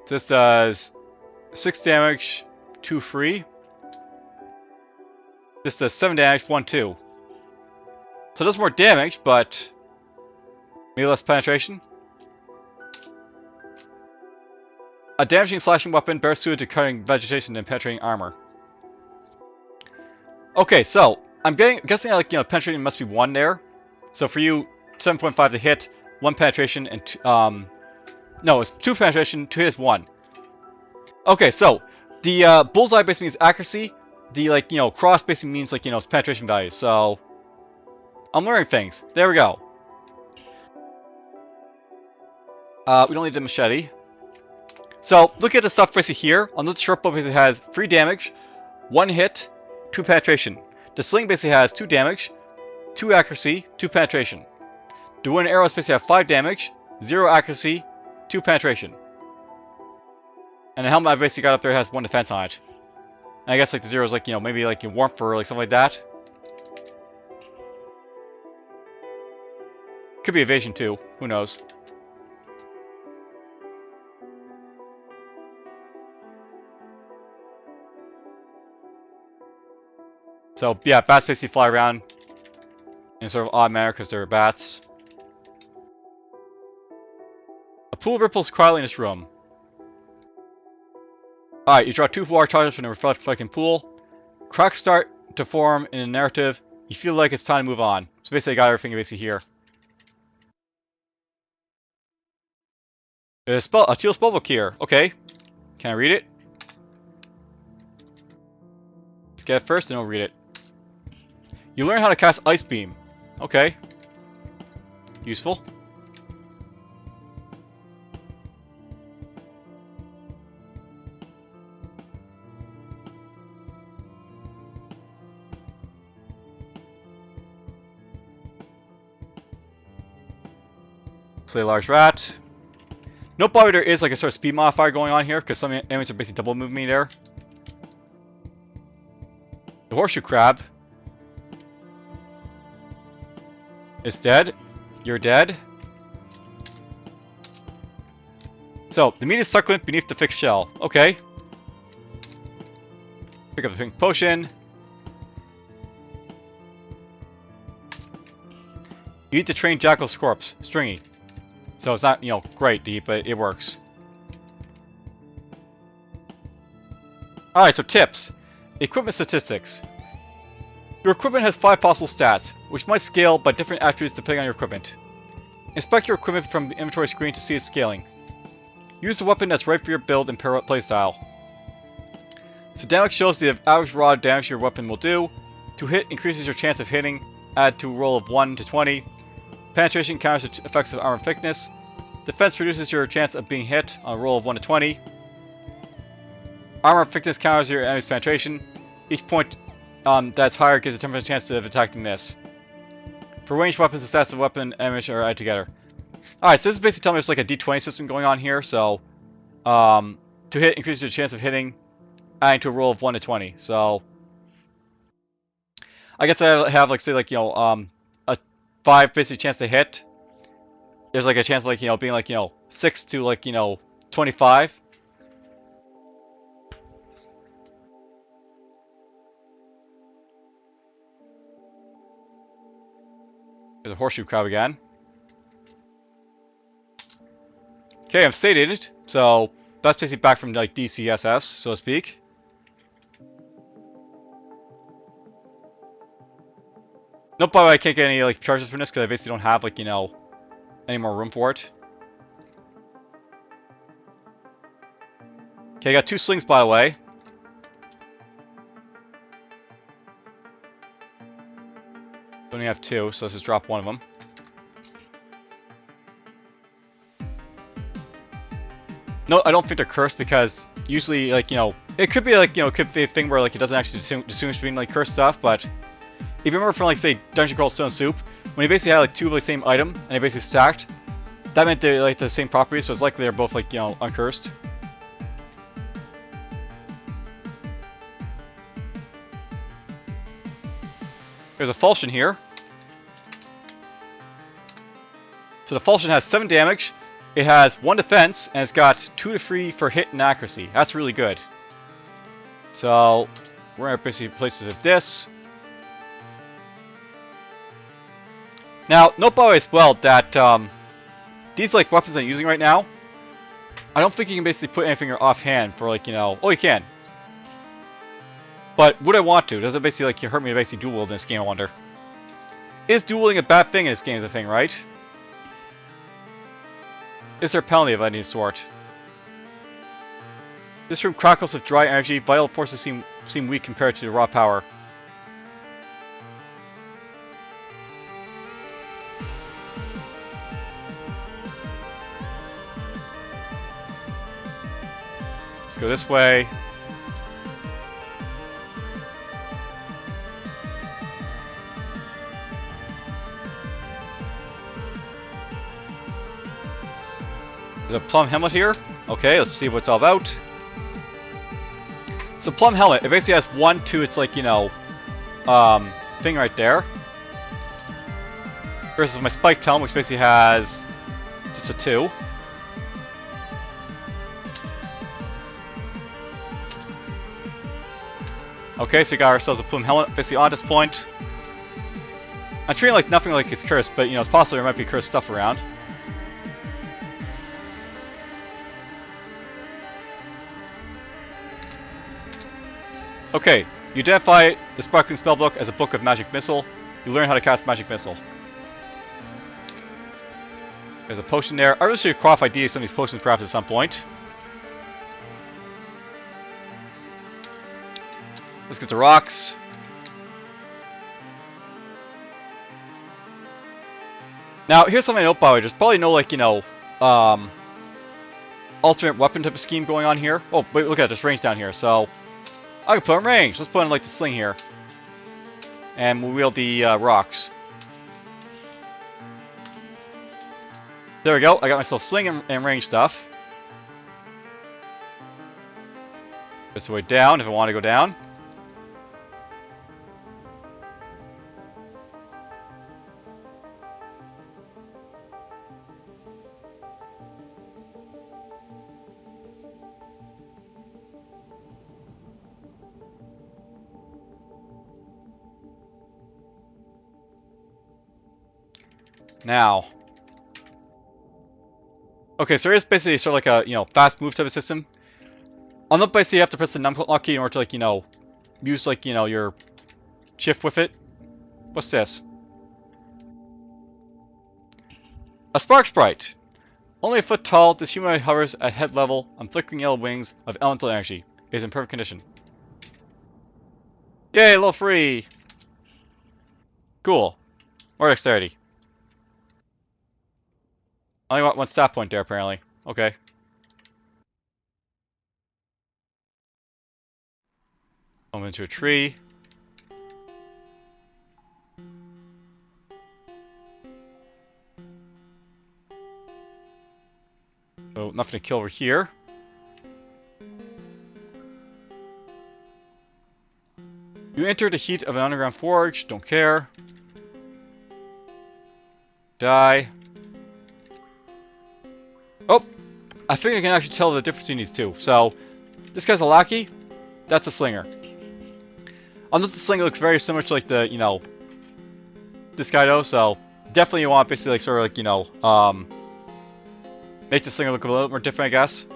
This does 6 damage, 2 free. This does 7 damage, 1, 2. So it does more damage, but maybe less penetration. A damaging slashing weapon bears suited to cutting vegetation and penetrating armor. Okay, so I'm guessing like, you know, penetrating must be 1 there. So for you, 7.5 to hit, 1 penetration, and no, it's 2 penetration, 2 hit is 1. Okay, so the bullseye basically means accuracy. The, like, you know, cross basically means, like, you know, it's penetration value. So I'm learning things. There we go. We don't need the machete. So look at the stuff basically here. On the short bow basically has 3 damage, 1 hit, 2 penetration. The sling basically has 2 damage, 2 accuracy, 2 penetration. The wooden arrows basically have 5 damage, 0 accuracy, 2 penetration. And the helmet I basically got up there has 1 defense on it. And I guess like the 0 is like, you know, maybe like warmth or like something like that. Could be evasion too. Who knows? So yeah, bats basically fly around in sort of odd manner because they're bats. A pool ripples quietly in this room. Alright, you draw 2 water charges from the reflecting pool. Cracks start to form in a narrative. You feel like it's time to move on. So basically I got everything basically here. There's a teal spellbook here. Okay. Can I read it? Let's get it first and I'll read it. You learn how to cast Ice Beam. Okay. Useful. Slay a large rat. Note by the way, there is like a sort of speed modifier going on here because some enemies are basically double moving me there. The horseshoe crab is dead. You're dead. So, the meat is succulent beneath the fixed shell. Okay. Pick up the pink potion. You eat the trained jackal's corpse. Stringy. So it's not, you know, great deep, but it works. Alright, so tips. Equipment statistics. Your equipment has 5 possible stats, which might scale by different attributes depending on your equipment. Inspect your equipment from the inventory screen to see its scaling. Use the weapon that's right for your build and playstyle. So damage shows the average raw damage your weapon will do. To hit increases your chance of hitting. Add to a roll of 1 to 20. Penetration counters the effects of armor thickness. Defense reduces your chance of being hit on a roll of 1 to 20. Armor thickness counters your enemy's penetration. Each point that's higher gives a 10% chance of attacking miss. For ranged weapons, the stats of weapon and ammunition are added together. Alright, so this is basically telling me there's like a D20 system going on here. So, to hit increases your chance of hitting, adding to a roll of 1 to 20. So, I guess I have like, say like, you know, a 5 basically chance to hit. There's like a chance of like, you know, being like, you know, 6 to like, you know, 25. There's a horseshoe crab again. Okay, I'm stated, so that's basically back from like DCSS, so to speak. Nope, by the way, I can't get any like charges from this because I basically don't have like, you know, any more room for it. Okay, I got 2 slings by the way. Only have 2, so let's just drop one of them. No, I don't think they're cursed because usually, like, you know, it could be like, you know, it could be a thing where like it doesn't actually distinguish between like cursed stuff, but if you remember from like say Dungeon Crawl Stone Soup, when you basically had like 2 of the same item and they basically stacked, that meant they're like the same properties, so it's likely they're both like, you know, uncursed. There's a falchion here. So the falchion has 7 damage, it has 1 defense, and it's got 2 to 3 for hit and accuracy. That's really good. So we're gonna basically replace it with this. Now, note by the way as well that these like weapons I'm using right now, I don't think you can basically put anything offhand for like, you know, oh you can. But would I want to? Does it basically like hurt me to basically dual wield in this game, I wonder? Is dueling a bad thing in this game is a thing, right? Is there a penalty of any sort? This room crackles with dry energy, vital forces seem weak compared to the raw power. Let's go this way. There's a plum helmet here. Okay, let's see what it's all about. So plum helmet, it basically has 1 to its like, you know, thing right there. Versus my spiked helm, which basically has just a 2. Okay, so we got ourselves a plume helmet, basically on this point. I'm treating like nothing like it's cursed, but you know, it's possible there might be cursed stuff around. Okay, you identify the Sparkling Spellbook as a book of Magic Missile. You learn how to cast Magic Missile. There's a potion there. I really should cross ideas some of these potions perhaps at some point. Let's get the rocks. Now, here's something I note by the way. There's probably no, like, you know, alternate weapon type of scheme going on here. Oh, wait, look at it. There's range down here. So, I can put in range. Let's put in, like, the sling here. And we'll wield the rocks. There we go. I got myself sling and range stuff. There's the way down if I want to go down. Now, okay, so here's basically sort of like a, you know, fast move type of system. On the basically you have to press the numlock key in order to, like, you know, use, like, you know, your shift with it. What's this? A spark sprite. Only a foot tall, this humanoid hovers at head level on flickering yellow wings of elemental energy. It is in perfect condition. Yay, level free! Cool. More dexterity. I only got 1 stat point there, apparently. Okay. I'm into a tree. So, nothing to kill over here. You enter the heat of an underground forge. Don't care. Die. Oh! I think I can actually tell the difference between these two. So, this guy's a lackey. That's a slinger. I'll note the slinger looks very similar to, like, the, you know, this guy though, so definitely you want basically, like, sort of, like, you know, make the slinger look a little more different, I guess.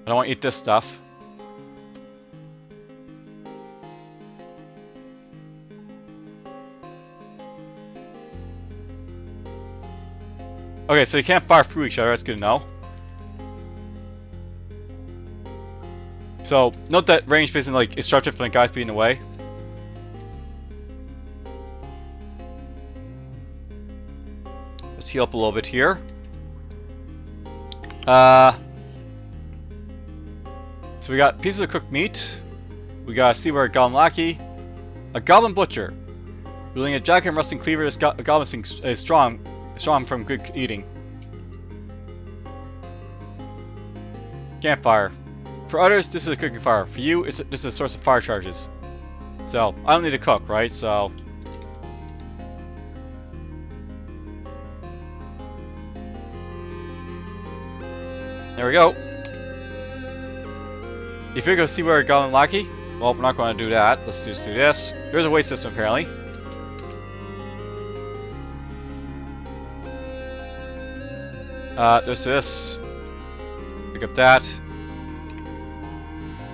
I don't want to eat this stuff. Okay, so you can't fire through each other, that's good to know. So, note that range basically, like, is structured for the guys being away. Let's heal up a little bit here. So we got pieces of cooked meat. We got a seaware goblin lackey. A goblin butcher. Wielding a jacket and rusting cleaver, this goblin is strong from good eating. Campfire. For others, this is a cooking fire. For you, this is a source of fire charges. So, I don't need to cook, right? So... there we go. If you're going to see where a goblin lackey, well, we're not going to do that. Let's just do this. There's a weight system, apparently. There's this. Pick up that.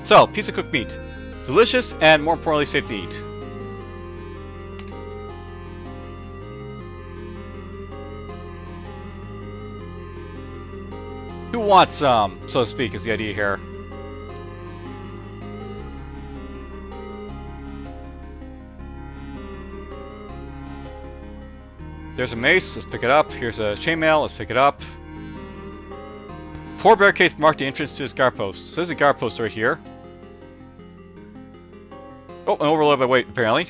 So, piece of cooked meat. Delicious and, more importantly, safe to eat. Who wants some, so to speak, is the idea here. There's a mace, let's pick it up. Here's a chainmail, let's pick it up. Poor barricades mark the entrance to his guard post. So there's a guard post right here. Oh, an overload by weight, apparently.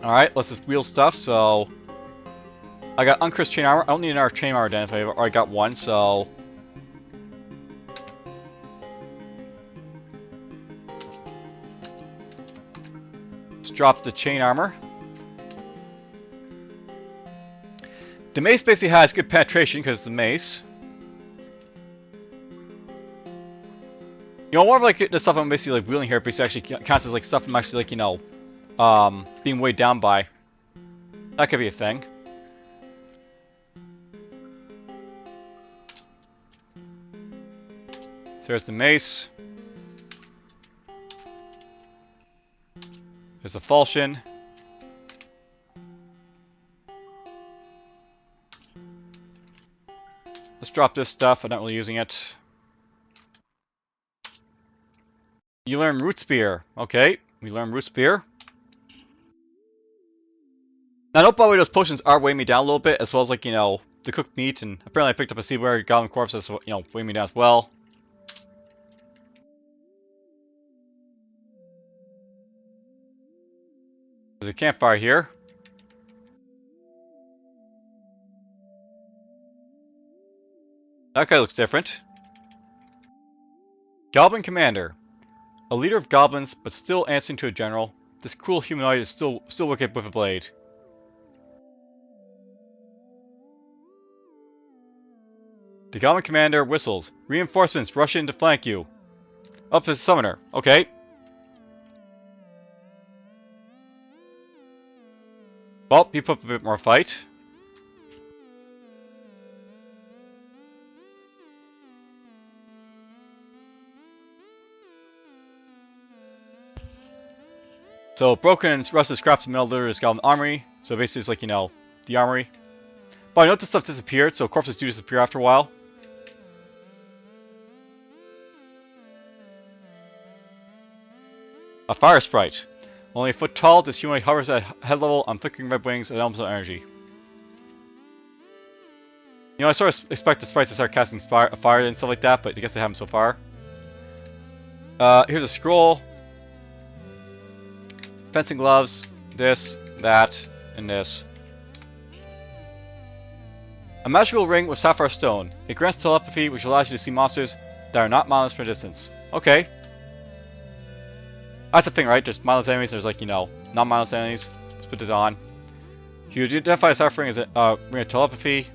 Alright, let's just wheel stuff, so... I got uncursed chain armor. I don't need another chain armor then if I already got one, so... Let's drop the chain armor. The mace basically has good penetration because it's the mace. You know, more of like the stuff I'm basically like wheeling here basically actually counts as like stuff I'm actually like, you know, being weighed down by. That could be a thing. So there's the mace. There's the falchion. Let's drop this stuff. I'm not really using it. You learn root spear. Okay, we learn root spear. Now, note by the way, those potions are weighing me down a little bit, as well as like, you know, the cooked meat, and apparently I picked up a seaware goblin corpse that's, you know, weighing me down as well. There's a campfire here. That guy looks different. Goblin Commander. A leader of goblins, but still answering to a general. This cruel humanoid is still wicked with a blade. The Goblin Commander whistles. Reinforcements rush in to flank you. Up to the summoner. Okay. Well, you put up a bit more fight. So, broken and rusted scraps of metal litter is Goblin Armory. So basically it's like, you know, the armory. But I note this stuff disappeared, so corpses do disappear after a while. A fire sprite. Only a foot tall, this humanoid hovers at head level on flickering red wings and elemental energy. You know, I sort of expect the sprites to start casting fire and stuff like that, but I guess they haven't so far. Here's a scroll. Fencing gloves. This, that, and this. A magical ring with sapphire stone. It grants telepathy, which allows you to see monsters that are not mindless from a distance. Okay. That's the thing, right? There's mindless enemies, there's like, you know, non-mindless enemies. Let's put it on. If you identify a sapphire ring as a ring of telepathy,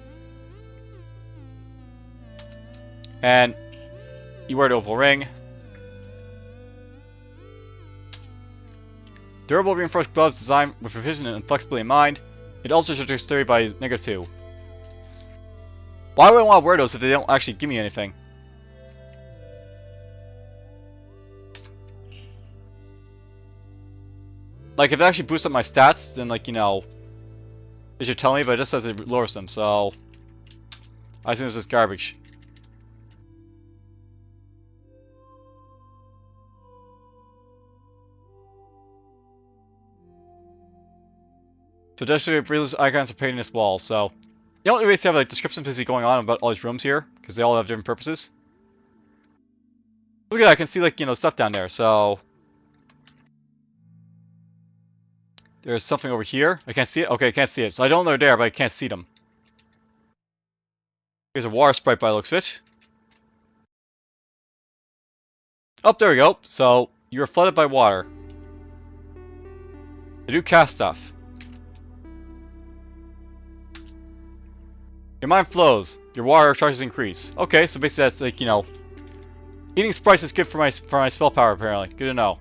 and you wear the opal ring. Durable reinforced gloves designed with precision and flexibility in mind. It alters your dexterity by -2. Why would I want to wear those if they don't actually give me anything? Like, if it actually boosts up my stats, then, like, you know, it should tell me, but it just says it lowers them, so I assume it's just garbage. So additionally, Breeless icons are painted in this wall, so you don't really have like descriptions basically going on about all these rooms here, because they all have different purposes. Look at that, I can see like, you know, stuff down there, so there's something over here. I can't see it? Okay, I can't see it. So I don't know they're there, but I can't see them. Here's a water sprite by the looks of it. Oh, there we go. So you're flooded by water. They do cast stuff. Your mind flows. Your water charges increase. Okay, so basically that's like, you know, eating sprites is good for my spell power apparently. Good to know.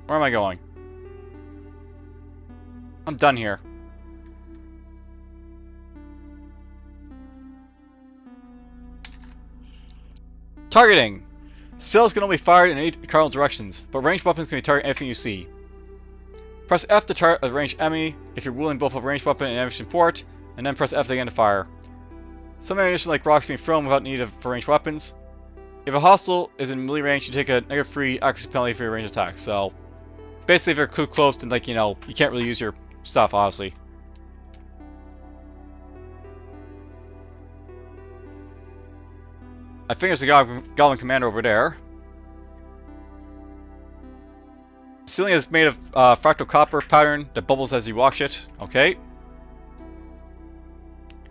Where am I going? I'm done here. Targeting. Spells can only be fired in 8 cardinal directions, but ranged weapons can be targeted anything you see. Press F to target a ranged enemy if you're wielding both a ranged weapon and ammunition for it, and then press F again to fire. Some ammunition like rocks can be thrown without need for ranged weapons. If a hostile is in melee range, you take a -3 accuracy penalty for your ranged attack. So basically, if you're too close, then like, you know, you can't really use your stuff, obviously. I think there's a Goblin Commander over there. The ceiling is made of fractal copper pattern that bubbles as you wash it. Okay.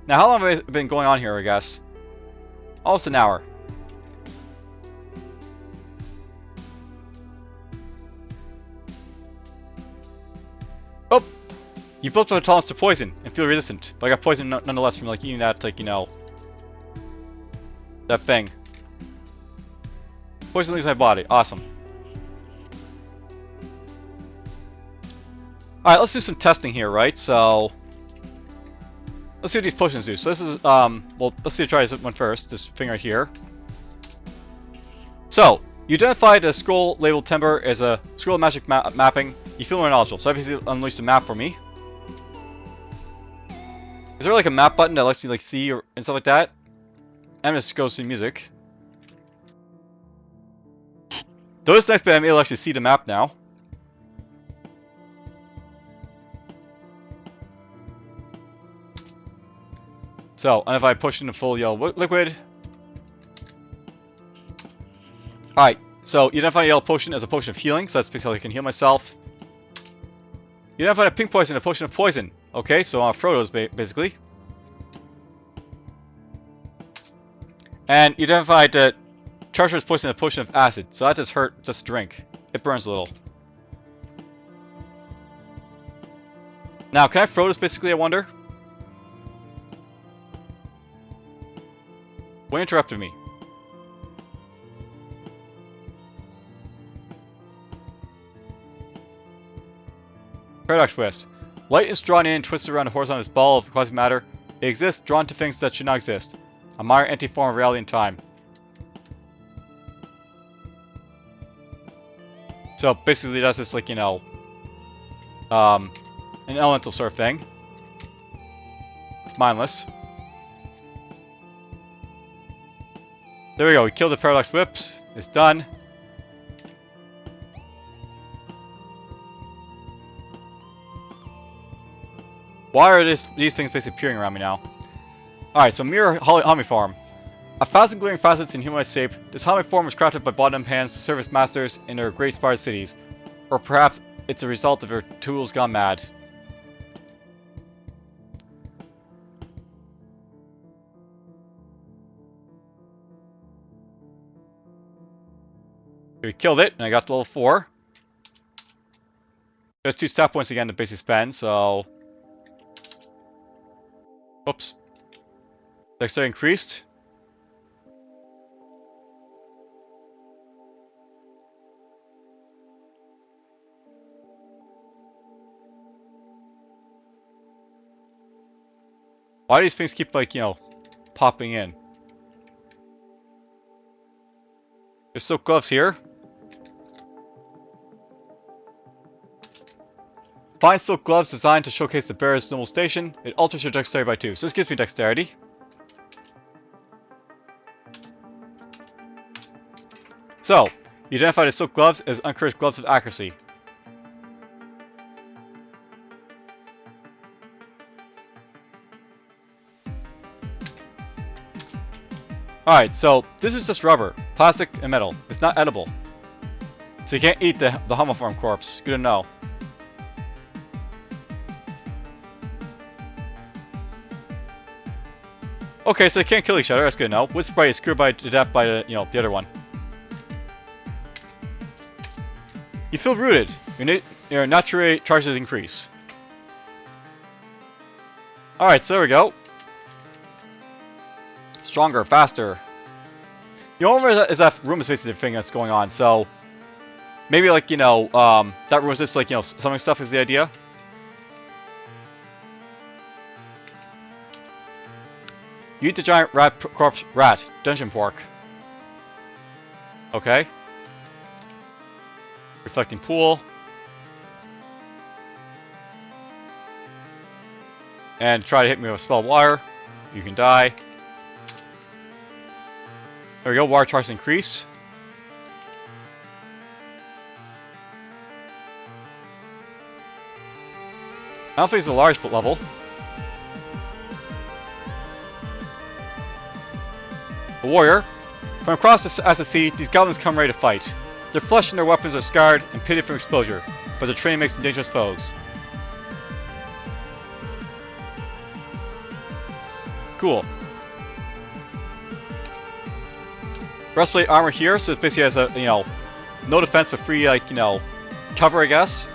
Now, how long have I been going on here, I guess? Almost an hour. Oh! You built up a tolerance to poison and feel resistant, but I got poison nonetheless from like eating that, like, you know, that thing. Poison leaves my body. Awesome. Alright, let's do some testing here, right? So, let's see what these potions do. So this is, well, let's see, try this one first. This thing right here. So, you identified a scroll labeled Timber as a scroll magic mapping. You feel more knowledgeable. So I basically unleashed a map for me. Is there like a map button that lets me like see or and stuff like that? I'm just goes to music. Though this next bit I'm able to actually see the map now. So, and if I push in the full yellow liquid. Alright, so you identify a yellow potion as a potion of healing, so that's basically how I can heal myself. You identified a pink poison, a potion of poison. Okay, so Frodo's basically. And you identified that Charger's poison, a potion of acid, so that just hurt, just drink. It burns a little. Now, can I Frodo's basically, I wonder? What interrupted me? Paradox Twist. Light is drawn in and twisted around a horizontal ball of quasi matter. It exists, drawn to things that should not exist. A minor anti-form of reality and time. So basically that's just like, you know, an elemental sort of thing. It's mindless. There we go, we killed the Paradox Whips. It's done. Why are these things basically appearing around me now? Alright, so Mirror Hami Farm. A thousand glittering facets in humanoid shape, this Hami form was crafted by bottom hands to serve as masters in their great spired cities. Or perhaps it's a result of their tools gone mad. We killed it, and I got to level 4. There's 2 stat points again to basically spend, so... Oops. Dexterity increased. Why do these things keep, like, you know, popping in? There's silk gloves here. Fine silk gloves designed to showcase the bearer's noble station. It alters your dexterity by 2. So this gives me dexterity. So, you identify the silk gloves as uncursed gloves of accuracy. Alright, so this is just rubber, plastic, and metal. It's not edible. So you can't eat the homiform corpse. Good to know. Okay, so they can't kill each other. That's good to know. Wood Sprite is cured by to death by the, you know, the other one. You feel rooted. Your nature charges increase. Alright, so there we go. Stronger, faster. You know, remember that room is basically the thing that's going on, so... Maybe, like, you know, that room is just, like, you know, summoning stuff is the idea. You eat the giant corpse rat, dungeon pork. Okay. Reflecting pool. And try to hit me with a spell of water. You can die. There we go, water charges increase. I don't think it's a large level. A warrior. From across the sea, these goblins come ready to fight. Their flesh and their weapons are scarred and pitted from exposure, but their training makes them dangerous foes. Cool. Breastplate armor here, so it basically has a, no defense but free, cover, I guess.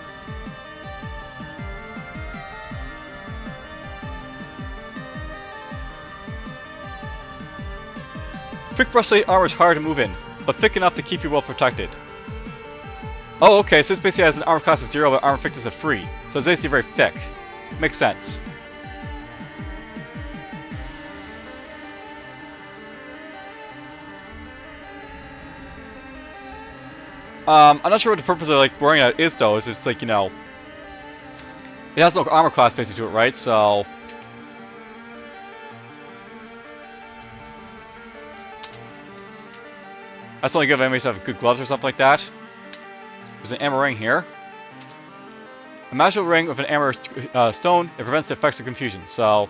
Thick breastplate armor is hard to move in, but thick enough to keep you well protected. Oh, okay, so this basically has an armor class of 0, but armor thickness of 3. So it's basically very thick. Makes sense. I'm not sure what the purpose of wearing that is though. It's just it has no armor class basically to it, right? So that's only good if enemies have good gloves or something like that. There's an amber ring here. A magical ring with an amber stone. It prevents the effects of confusion. So,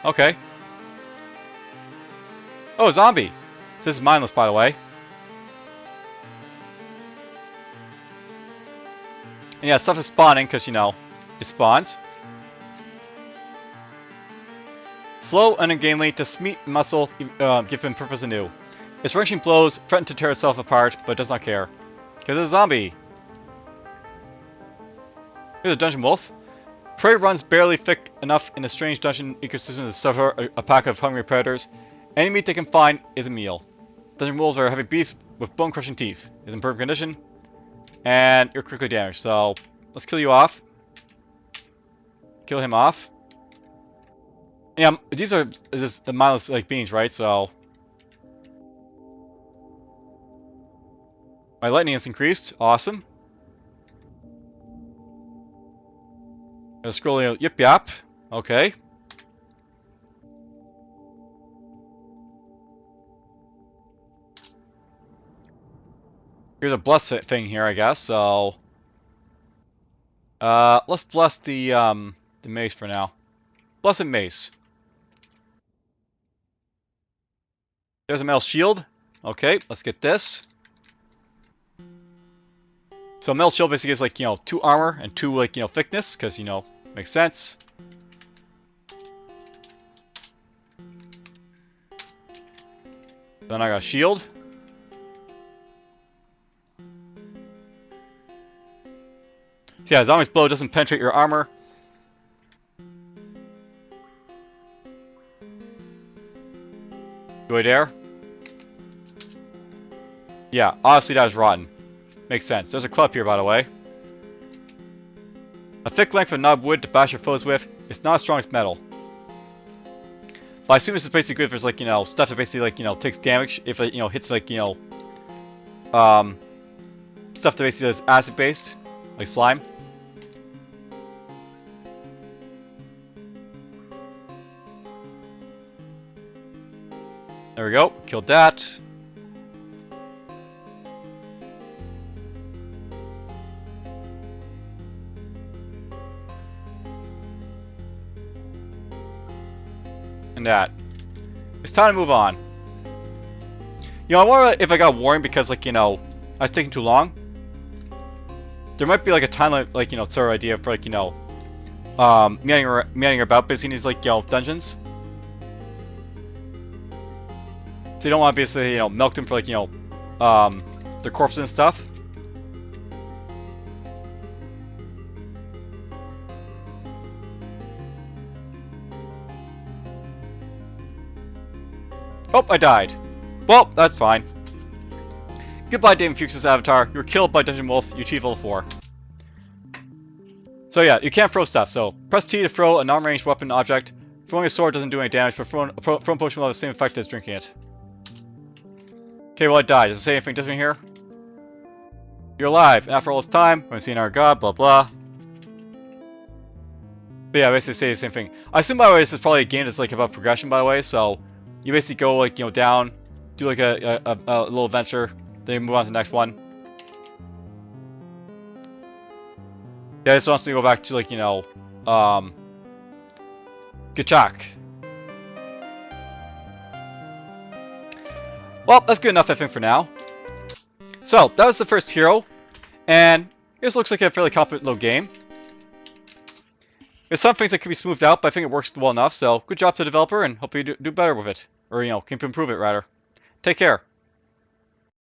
okay. Oh, zombie. This is mindless, by the way. And yeah, stuff is spawning because, it spawns. Slow and ungainly, to meat and muscle give him purpose anew. Its wrenching blows threaten to tear itself apart, but it does not care. Because it's a zombie. Here's a dungeon wolf. Prey runs barely thick enough in a strange dungeon ecosystem to suffer a pack of hungry predators. Any meat they can find is a meal. Dungeon wolves are heavy beasts with bone-crushing teeth. Is in perfect condition. And you're critically damaged, so let's kill you off. Kill him off. Yeah, these are just mindless beings, right? So my lightning is increased. Awesome. Scrolling. Yip yap. Okay. Here's a bless thing here, I guess. So, let's bless the mace for now. Blessed mace. There's a metal shield. Okay, let's get this. So metal shield basically is 2 armor and 2 thickness, because makes sense. Then I got a shield. So yeah, zombie's blow doesn't penetrate your armor. Do I dare? Yeah, honestly that is rotten. Makes sense. There's a club here, by the way. A thick length of knobbed wood to bash your foes with. It's not as strong as metal. But I assume this is basically good if there's stuff that basically takes damage if it hits stuff that basically is acid based, like slime. There we go. Killed that. And that. It's time to move on. I wonder if I got warning because, I was taking too long. There might be a time limit, sort of idea for meandering about basically in these dungeons. So you don't want to basically milk them for their corpses and stuff. Oh, I died. Well, that's fine. Goodbye, DFuxa's avatar. You were killed by Dungeon Wolf. You achieved level 4. So yeah, you can't throw stuff. So press T to throw a non-ranged weapon object. Throwing a sword doesn't do any damage, but throwing potion will have the same effect as drinking it. Okay, well I died. Does it say anything different here? You're alive. And after all this time, when seeing our god, blah blah. But yeah, basically say the same thing. I assume, by the way, this is probably a game that's about progression, by the way. So you basically go down, do a little adventure, then you move on to the next one. Yeah, this wants to go back to Gachak. Well, that's good enough I think for now. So, that was the first hero, and this looks like a fairly competent little game. There's some things that can be smoothed out, but I think it works well enough, so good job to the developer, and hope you do better with it. Or, you know, keep improve it, rather. Take care.